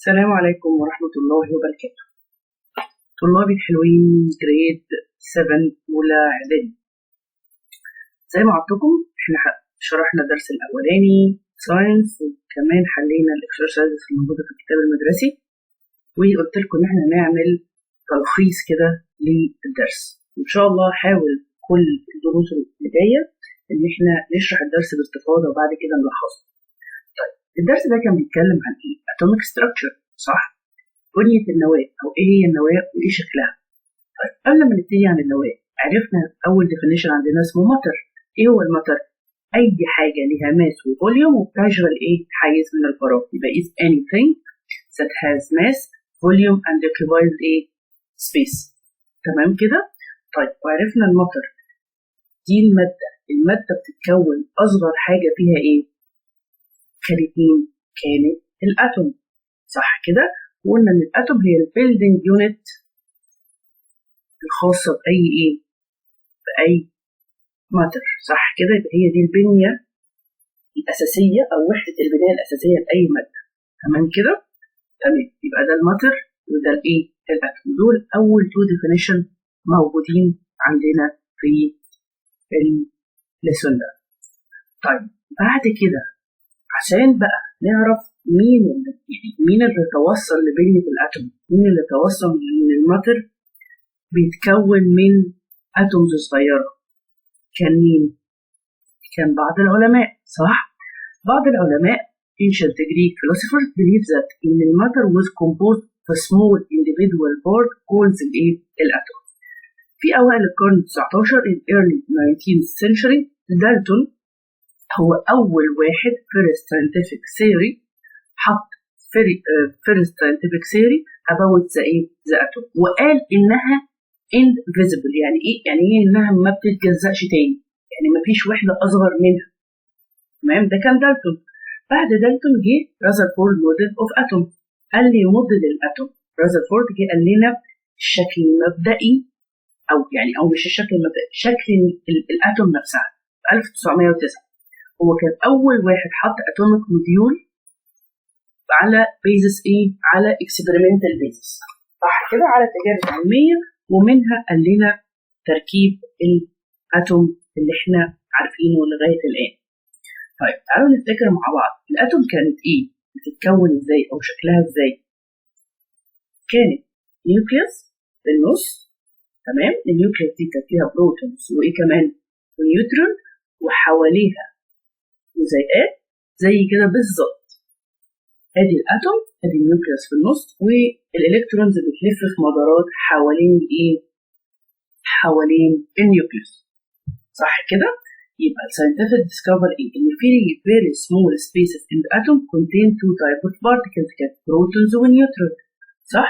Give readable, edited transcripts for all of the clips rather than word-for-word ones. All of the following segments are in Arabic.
السلام عليكم ورحمة الله وبركاته. طلابي الحلوين جريد 7 أولى إعدادي. زي ما عدتكم احنا شرحنا الدرس الأولاني ساينس، وكمان حلينا الإكسرسايزز الموجودة في الكتاب المدرسي، وقلت لكم إن احنا نعمل تلخيص كده للدرس. إن شاء الله حاول كل الدروس اللي جاية إن احنا نشرح الدرس باستفاضة وبعد كده نلخصه. الدرس ده كان بيتكلم عن ايه؟ atomic structure، صح؟ بنية النواة، أو إيه هي النواة وإيه شكلها. طيب قبل ما نبتدي عن النواة، عرفنا أول definition عندنا اسمه matter. إيه هو الماتر؟ أي حاجة ليها mass وفوليوم وبتشغل إيه؟ حيز من الفراغ. يبقى is anything that has mass, volume and occupies إيه؟ space. تمام كده؟ طيب وعرفنا الماتر دي المادة بتتكون أصغر حاجة فيها إيه؟ كانت مين؟ كانت الأتوم، صح كده؟ وقلنا إن الأتوم هي البيلدينج يونت الخاصة بأي إيه؟ بأي ماتر، صح كده؟ يبقى هي دي البنية الأساسية أو وحدة البناء الأساسية لأي مادة. تمام كده؟ تمام. يبقى ده الماتر وده الإيه؟ الأتوم. دول أول تو ديفينيشن موجودين عندنا في الليسون ده. طيب بعد كده عشان بقى نعرف مين اللي توصل لبنية الأتوم، مين اللي توصل من الماتر بيتكون من أتومز صغيرة. كان مين؟ كان بعض العلماء، صح؟ بعض العلماء ancient Greek philosophers believe that in the matter was composed of small individual part called الأتوم. في أوائل القرن 19 in early 19th century دالتون هو أول واحد first scientific theory حط first scientific theory about the atom، وقال إنها invisible. يعني إيه؟ يعني إيه إنها ما بتتجزأش تاني، يعني ما فيش وحدة أصغر منها. تمام؟ ده كان دالتون. بعد دالتون جه رازرفورد موديل أوف أتوم، قال لي موديل الأتوم. رازرفورد جه قال لنا الشكل المبدئي أو مش الشكل المبدئي، شكل الأتوم نفسها في 1909. هو كان أول واحد حط أتوميك موديول على بيزس إيه؟ على إكسبيرمنتال بيزس، صح كده؟ على تجارب علمية، ومنها قال لنا تركيب الأتوم اللي إحنا عارفينه لغاية الآن. طيب تعالوا نفتكر مع بعض الأتوم كانت إيه؟ بتتكون إزاي أو شكلها إزاي؟ كانت نيوكليوس في النص، تمام؟ النيوكليوس دي كانت فيها بروتونز وإيه كمان؟ ونيوترون، وحواليها جزيئات زي كده بالظبط. ادي الاتوم، ادي النيوكليوس في النص، والالكترونز بتلف في مدارات حوالين ايه؟ حوالين النيوكليوس، صح كده؟ يبقى الساينتفك ديسكفر ايه؟ ان في very small spaces in the atom contain two type of particles، كانت بروتونز ونيوترون، صح؟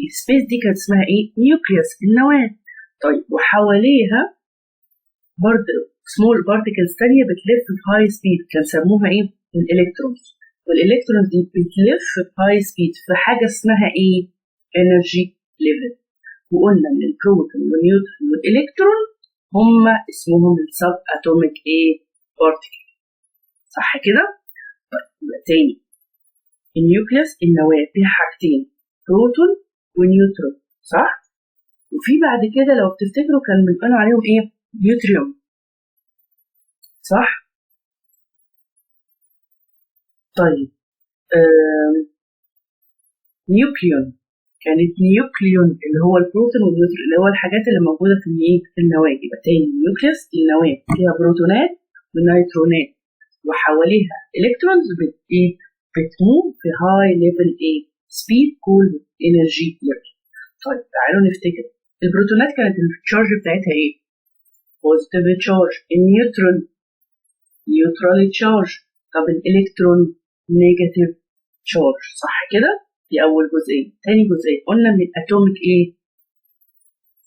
السبيس دي كانت اسمها ايه؟ نيوكليوس، النواة. طيب وحواليها برضه سمول بارتيكلز ثانيه بتلف بهاي سبيد، كان سموها ايه؟ الالكترونز. والالكترونز دي بتلف بهاي سبيد في حاجه اسمها ايه؟ انرجي ليفل. وقلنا ان البروتون والنيوترون والالكترون هم اسمهم السب اتوميك ايه؟ بارتيكل، صح كده؟ طيب يبقى تاني، النيوكليوس النواه فيها حاجتين، بروتون ونيوترون، صح؟ وفي بعد كده لو بتفتكروا كان بنقول عليهم ايه؟ نيوتريوم، صح؟ طيب نيوكليون، كانت نيوكليون اللي هو البروتون والنيوترون اللي هو الحاجات اللي موجوده في الايه؟ في النواه. يبقى تاني نيوكليوس النواه فيها بروتونات ونيوترونات، وحواليها الكترونز بتموف في هاي ليفل ايه؟ سبيد كولد انرجي ليفل. طيب تعالوا نفتكر البروتونات كانت التشارج بتاعتها ايه؟ بوزيتيف تشارج. النيوترون نيوترال تشارج. طب الالكترون نيجاتيف تشارج، صح كده؟ دي اول جزئيه. تاني جزئيه قلنا ان الاتوميك ايه؟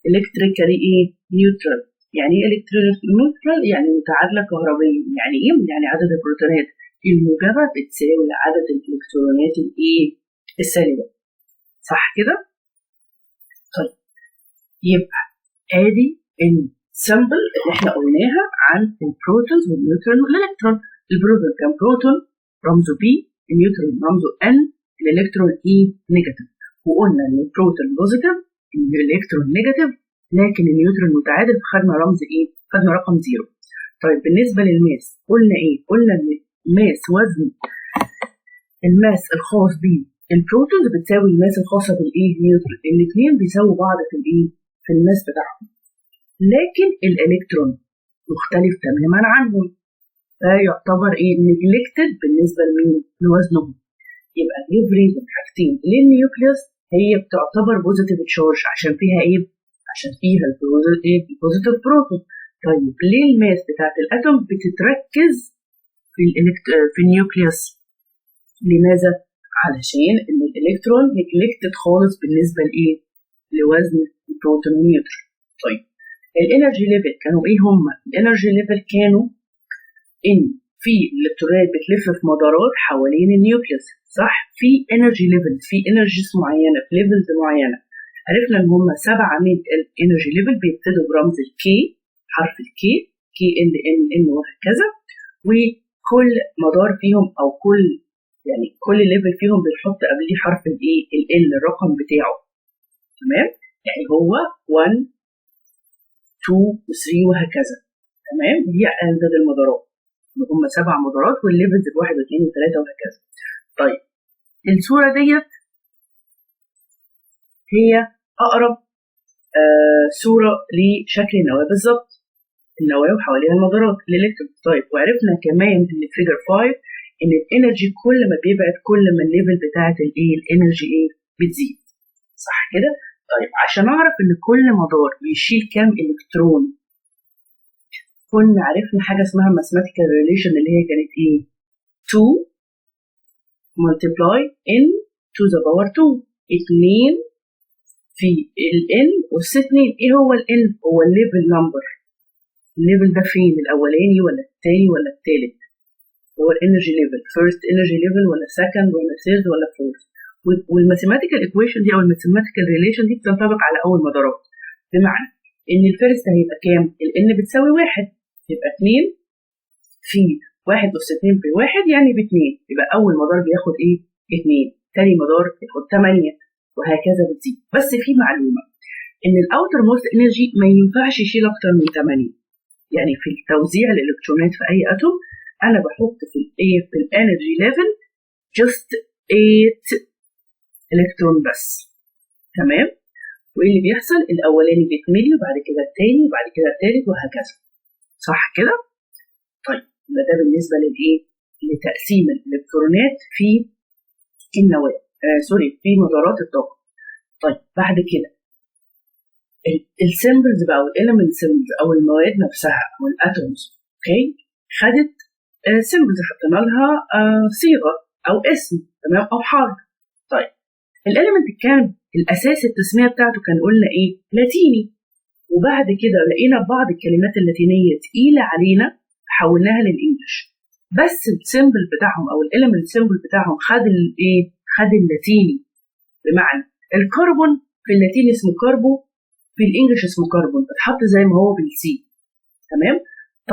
الكتريكالي ايه؟ نيوترال. يعني ايه الكتريك نيوترال؟ يعني متعادله كهربائيا. يعني ايه؟ يعني عدد البروتونات الموجبه بتساوي عدد الالكترونات الايه؟ السالبه، صح كده؟ طيب يبقى ادي السمبل اللي احنا قلناها عن البروتونز والنيوترون والالكترون. البروتون كان بروتون رمزه بي، النيوترون رمزه ان، الالكترون ايه نيجاتيف، وقلنا ان البروتون بوزيتيف الالكترون نيجاتيف، لكن النيوترون متعادل، فخدنا رمز ايه؟ خدنا رقم 0. طيب بالنسبه للماس قلنا ايه؟ قلنا ان الماس وزن الماس الخاص بالبروتونز بتساوي الماس الخاصه بالايه؟ نيوترون. الاثنين بيساووا بعض في الايه؟ في الماس بتاعهم، لكن الالكترون مختلف تماما عنهم، فيعتبر ايه؟ نيجلكتد بالنسبه لمين؟ لوزنهم. يبقى الريزن حاجتين للنيوكليوس هي بتعتبر بوزيتيف تشارج عشان فيها ايه؟ عشان فيها البوزيتيف بروتون. طيب ليه الماس بتاعت الاتوم بتتركز في النيوكليوس؟ لماذا؟ علشان ان الالكترون نيجلكتد خالص بالنسبه لايه؟ لوزن البروتون والنيوترون. طيب الانرجي ليفل كانوا ايه هم؟ الانرجي ليفل كانوا ان في الالكترونات بتلف في مدارات حوالين النيوكليوس، صح؟ في انرجي ليفلز، في انرجيز معينه، في ليفلز معينه. عرفنا ان هم 7 من الانرجي ليفل بيبتدوا برمز الكي، حرف الكي، كي ال ان ان وهكذا، وكل مدار فيهم او كل ليفل فيهم بنحط قبليه حرف الايه؟ ال الرقم بتاعه. تمام؟ يعني هو 1 2 3 وهكذا. تمام؟ دي عدد المدارات، هم 7 مدارات، والليفلز 1 و2 و3 وهكذا. طيب الصوره ديت هي اقرب صوره لشكل النواه بالظبط، النواه وحواليها المدارات الالكترون. طيب وعرفنا كمان ان فيجر 5 ان الانرجي كل ما بيبعد كل ما الليفل بتاعت الايه؟ الانرجي ايه؟ بتزيد، صح كده؟ طيب عشان اعرف ان كل مدار بيشيل كام الكترون، كنا عرفنا حاجه اسمها mathematical relation اللي هي كانت ايه؟ 2 multiply n to the power 2، 2 في ال n أس 2. ايه هو ال n؟ هو الليفل نمبر. الليفل ده فين؟ الاولاني ولا الثاني ولا الثالث؟ هو الانرجي ليفل، فيرست انرجي ليفل ولا سكند ولا ثيرد ولا فورث؟ والماثيماتيكال ايكويشن دي او الماثيماتيكال ريليشن دي بتنطبق على اول مدارات، بمعنى ان الفيرست هيبقى كام؟ ال n بتساوي 1، يبقى 2 في 1 أس 2 في 1 يعني ب 2، يبقى اول مدار بياخد ايه؟ 2، ثاني مدار بياخد 8 وهكذا بتزيد. بس في معلومه ان الاوتر موست انرجي ما ينفعش يشيل اكتر من 8، يعني في توزيع الالكترونات في اي اتوم انا بحط في الايه؟ في الانرجي ليفل جاست 8 الكترون بس. تمام؟ وايه اللي بيحصل؟ الاولاني بيتملي وبعد كده الثاني وبعد كده الثالث وهكذا، صح كده؟ طيب ده بالنسبه للايه؟ لتقسيم الالكترونات في النواه، في مدارات الطاقه. طيب بعد كده السيمبلز بقى والاليمنت سيمبلز او المواد نفسها او الاتومز، اوكي، خدت سيمبلز، حطينا لها صيغه او اسم، تمام، او حرف. طيب الاليمنت كان الاساس التسميه بتاعته كان قلنا ايه؟ لاتيني، وبعد كده لقينا بعض الكلمات اللاتينيه تقيله علينا حولناها للانجليش، بس السيمبل بتاعهم او الاليمنت سيمبل بتاعهم خد الايه؟ خد اللاتيني. بمعنى الكربون في اللاتيني اسمه كربو، في الانجليش اسمه كربون، اتحط زي ما هو بالسي. تمام؟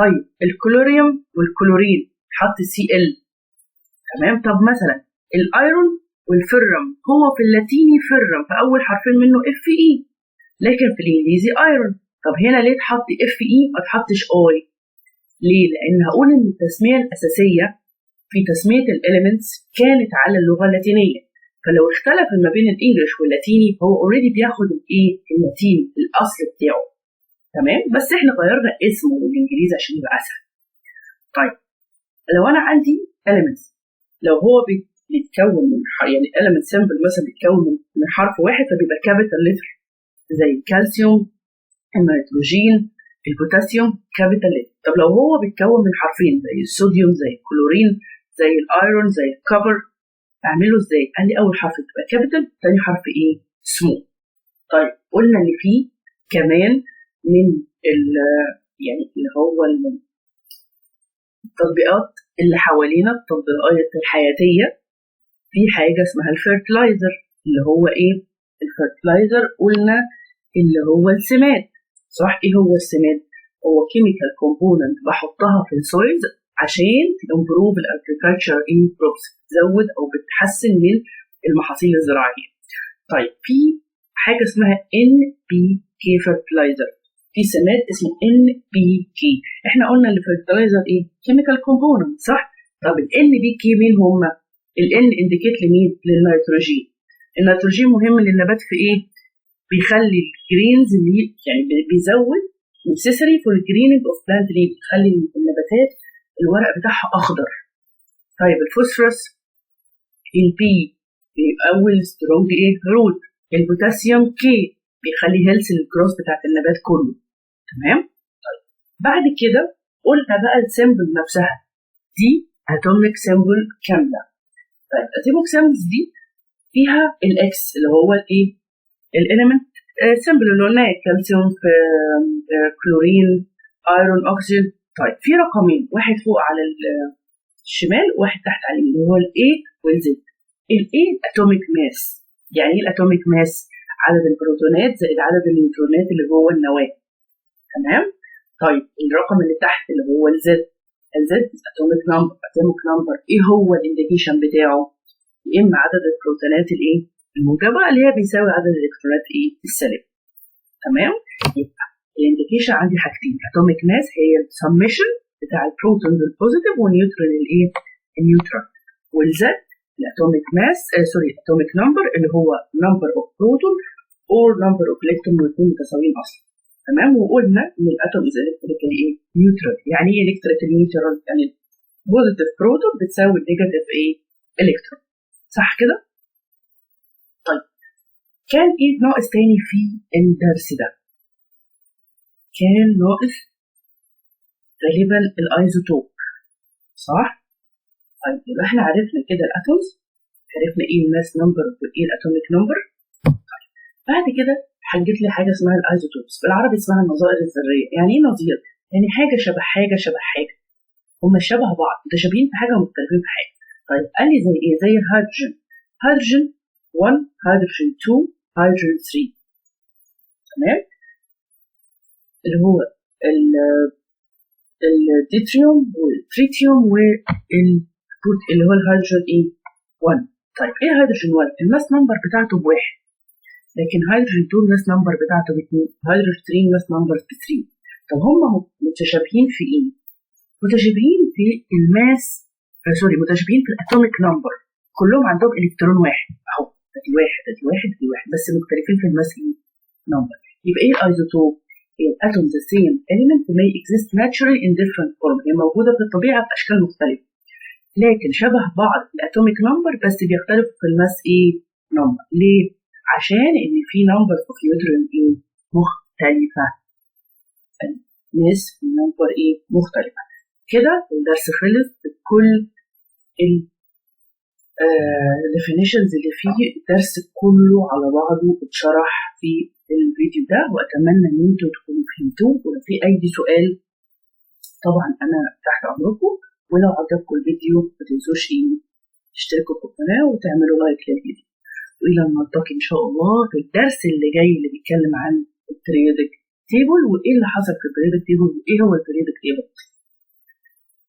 طيب الكلوريوم والكلورين اتحط سي ال. تمام؟ طب مثلا الايرون والفرم، هو في اللاتيني فرم فاول حرفين منه اف اي، لكن في الانجليزي ايرون. طب هنا ليه اتحط اف اي ما اتحطش اي؟ ليه؟ لان هقول ان التسميه الاساسيه في تسميه الاليمنتس كانت على اللغه اللاتينيه، فلو اختلف ما بين الانجليش واللاتيني هو اوريدي بياخد الايه؟ اللاتيني الاصل بتاعه. تمام؟ بس احنا غيرنا اسمه بالانجليزي عشان يبقى اسهل. طيب لو انا عندي elements، لو هو بيتكون من يعني element symbol مثلا بيتكون من حرف واحد فبيبقى كابيتال لتر، زي الكالسيوم، النيتروجين، البوتاسيوم، كابيتال لتر. طب لو هو بيتكون من حرفين زي الصوديوم، زي الكلورين، زي الايرون، زي الكبر، اعمله ازاي؟ قال لي اول حرف تبقى كابيتال، ثاني حرف ايه؟ سمول. طيب قلنا ان في كمان من يعني اللي هو التطبيقات اللي حوالينا، التطبيقات الحياتيه، في حاجه اسمها الفيرتلايزر. اللي هو ايه الفيرتلايزر؟ قلنا اللي هو السماد، صح؟ ايه هو السماد؟ هو كيميكال كومبوننت بحطها في السويلز عشان تمبروف الاجريكلتشر ان كروبس، تزود او بتحسن من المحاصيل الزراعيه. طيب في حاجه اسمها NPK fertilizer، في سماد اسمه NPK. احنا قلنا اللي fertilizer ايه؟ chemical component صح؟ طب ال NPK مين هم؟ ال N indicate لمين؟ للنيتروجين. النيتروجين مهم للنبات في ايه؟ بيخلي الجرينز اللي يعني بيزود necessary for greening of plant leaf، بيخلي النباتات الورق بتاعها اخضر. طيب الفوسفورس البي بيقوي سترونج ايه؟ روت. البوتاسيوم كي بيخلي هيلث الجروث بتاعت النبات كله. تمام؟ طيب بعد كده قلنا بقى السيمبل نفسها دي اتوميك سيمبل كامله. طيب الاتوميك سيمبلز دي فيها الاكس اللي هو الايه؟ الاليمنت سيمبل اللي قلناه كالسيوم، كلورين، ايرون، اكسجين. طيب في رقمين، واحد فوق على الشمال وواحد تحت على اليمين، اللي هو الاي والزد. الاي اتوميك ماس. يعني ايه الاتوميك ماس؟ عدد البروتونات زائد عدد النيوترونات اللي جوه النواه. تمام؟ طيب الرقم اللي تحت اللي هو الزد، الزد اتوميك نمبر. اتوميك نمبر ايه هو الانديكيشن بتاعه؟ يا اما عدد البروتونات الايه؟ الموجبه اللي هي بيساوي عدد الالكترونات ايه؟ السالبه. تمام؟ يبقى الانديكيشن عندي حاجتين، اتوميك ماس هي السمشن بتاع البروتونز البوزيتيف والنيوترون الايه؟ النيوترون. والزد الاتوميك ماس سوري اتوميك نمبر اللي هو نمبر اوف بروتون اور نمبر اوف الكترون، والاثنين متساويين اصلا. تمام؟ وقلنا ان الاتوم از الكتريكال ايه؟ نيوترال. يعني ايه الكتريكال نيوترال؟ يعني بوزيتيف بروتون بتساوي النيجاتيف ايه؟ الكترون. صح كده؟ طيب كان ايه ناقص تاني في الدرس ده؟ كان ناقص غالبا الايزوتوب صح؟ طيب يبقى احنا عرفنا كده الاتومز، عرفنا ايه الماس نمبر وايه الاتوميك نمبر. طيب بعد كده حجت لي حاجه اسمها الايزوتوبس، بالعربي اسمها النظائر الذريه. يعني ايه نظير؟ يعني حاجه شبه حاجه شبه حاجه، هما شبه بعض، متشابهين في حاجه ومختلفين في حاجه. طيب قال لي زي ايه؟ زي الهيدروجين، هيدروجين 1، هيدروجين 2، هيدروجين 3. تمام؟ اللي هو الديتريوم والتريتيوم اللي هو الهيدروجين ايه؟ 1. طيب ايه هيدروجين 1؟ الماس نمبر بتاعته بواحد، لكن هيدروجين 2 الماس نمبر بتاعته ب2، هيدروجين 3 الماس نمبر ب3. طب هم متشابهين في ايه؟ متشابهين في الماس سوري متشابهين في الاتوميك نمبر، كلهم عندهم الكترون واحد اهو، ادي واحد ادي واحد ادي واحد، بس مختلفين في الماس ايه؟ نمبر. يبقى ايه الايزوتوب؟ الاتوم the same element may exist naturally in different form، هي موجوده في الطبيعه باشكال مختلفه، لكن شبه بعض الاتوميك نمبر بس بيختلفوا في الماس ايه؟ نمبر. ليه؟ عشان ان في نمبر اوف نيوترون ايه؟ مختلفه. الماس نمبر ايه؟ مختلفه. كده الدرس خلص بكل الديفينيشنز اللي فيه. الدرس كله على بعضه اتشرح في الفيديو ده، واتمنى ان انتوا تكونوا فهمتوه. ولو في اي سؤال طبعا انا تحت امركم، ولو عجبكم الفيديو ما تنسوش تشتركوا في القناه وتعملوا لايك للفيديو. والى أن نلتقي ان شاء الله في الدرس اللي جاي اللي بيتكلم عن البريودك تيبل، وايه اللي حصل في البريودك تيبل، وايه هو البريودك تيبل.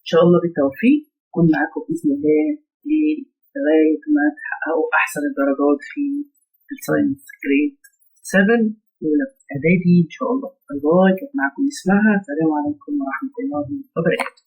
ان شاء الله بالتوفيق، اكون معاكم باذن الله لغايه ما تحققوا احسن الدرجات في الساينس جريد 7 اولى اعدادي ان شاء الله. باي باي. كانت معاكم اسمها. السلام عليكم ورحمه الله وبركاته.